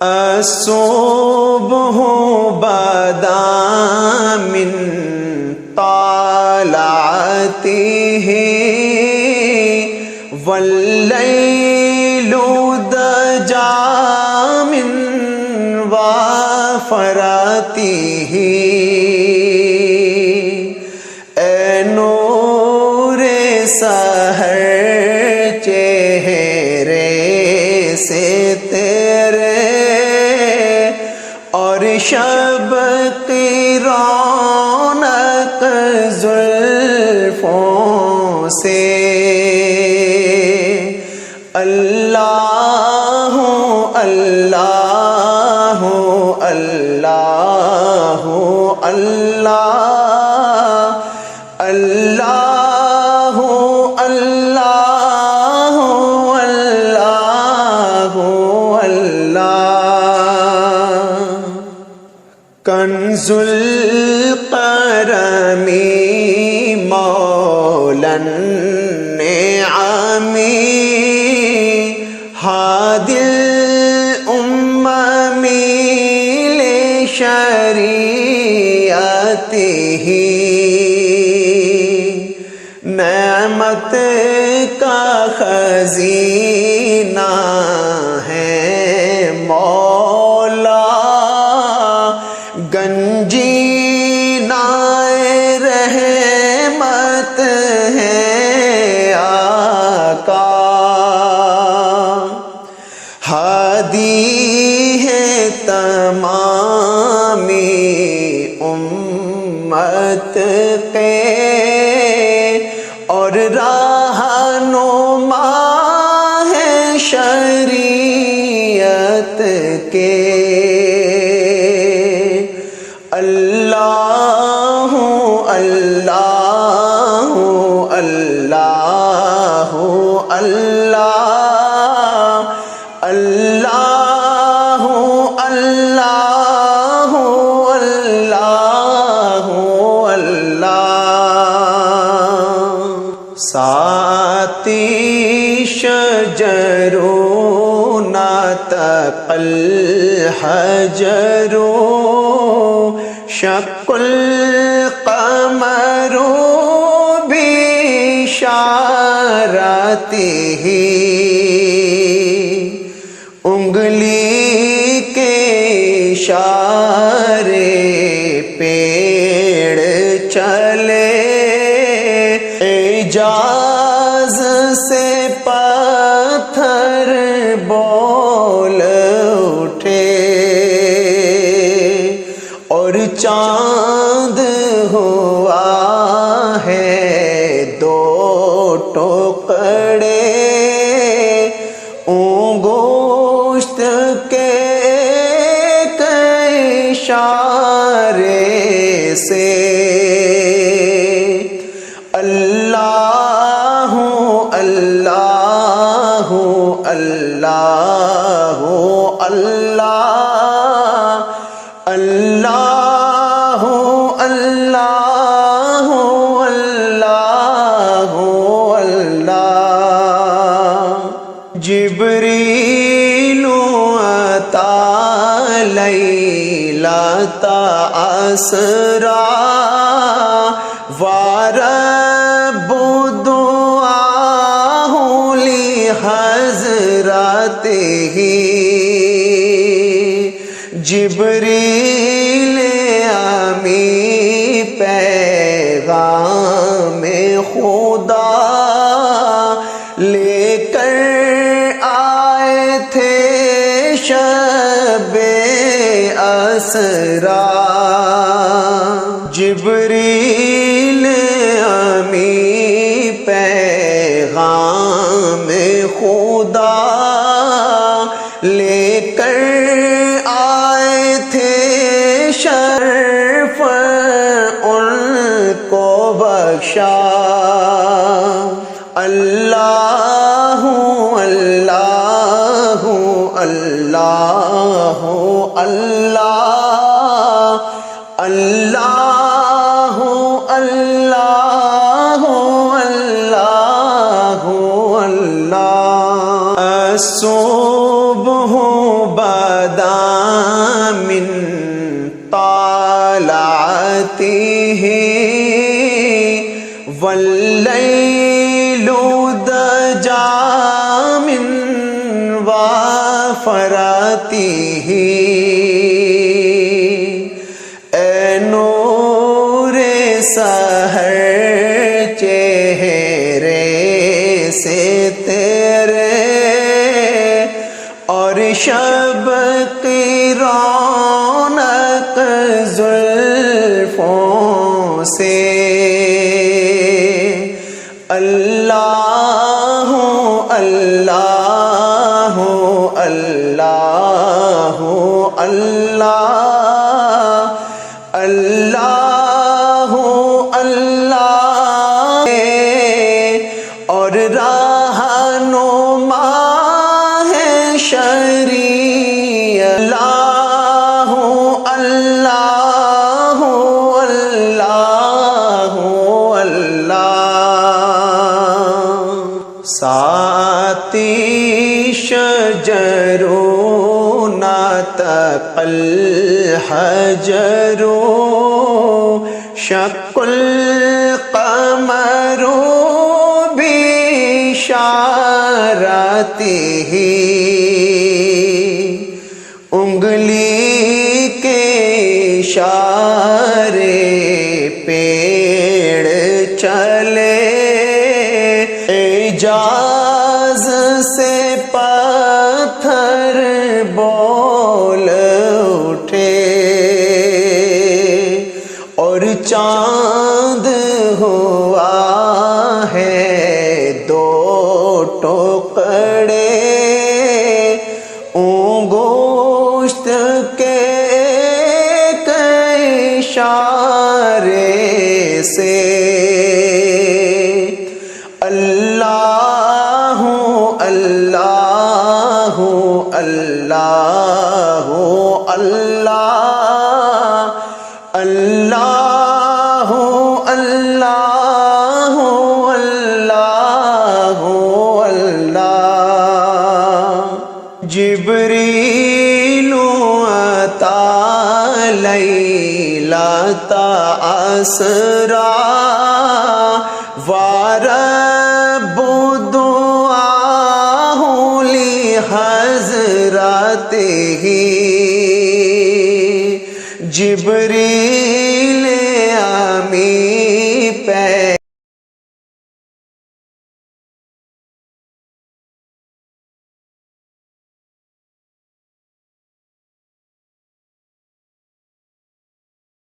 الصبح بدا من طلعته واللیل دجا من وفراته اے نور سحر چہرے سے تیرے اور شب کی رونق زلفوں سے اللہ اللہ اللہ اللہ اللہ اللہ اللہ اللہ کنز القرم مولا النعم ہادی الامم لشریعته نعمت کا خزینہ ہے مولا گنجینہ رحمت ہے آقا ہادی ہے تمامی امت کے اور رہنما ہے شریعت کے اللہ اللہ اللہ اللہ اللہ اللہ اللہ اللہ ساتی شجرون نطق الحجر شق القمر بإشارته انگلی کے اشارے پیڑ چلے اعجاز سے پتھر بول اٹھے اور چاند ہوا ہے دو ٹکڑے گوشت کے ایک اشارے سے اللہ اللہ اللہ اللہ اللہ اللہ اللہ اللہ جبریل عطا لیلۃ اسرا ورب دعاہ لحضرته جبریل امی پیغام خدا لے کر آئے تھے شب اسرا جبریل امی پیغام خدا لے کر آئے تھے شرف ان کو بخشا اللہ اللہ اللہ اللہ اللہ اللہ اللہ اللہ الصبح بدا من طالعته واللیل دجا من وافراته اے نور سحر چہرے سے تیرے اور شب کی رونق زلفوں سے اللہ اللہ اللہ اللہ اللہ اللہ اور رہنما ہے شریعت اللہ اللہ اللہ اللہ ساتی شجرون تقل حجر شق القمر بشارته انگلی کے اشارے پیڑ چلے اعجاز سے پتھر بول اٹھے اور چاند ہوا ہے دو ٹکڑے گوشت کے ایک اشارے سے اللہ اللہ اللہ اللہ اللہ اللہ اللہ اللہ جبریل اتا لیلۃ اسرا ورب دعاہ لحضرتہ جبریل امی پہ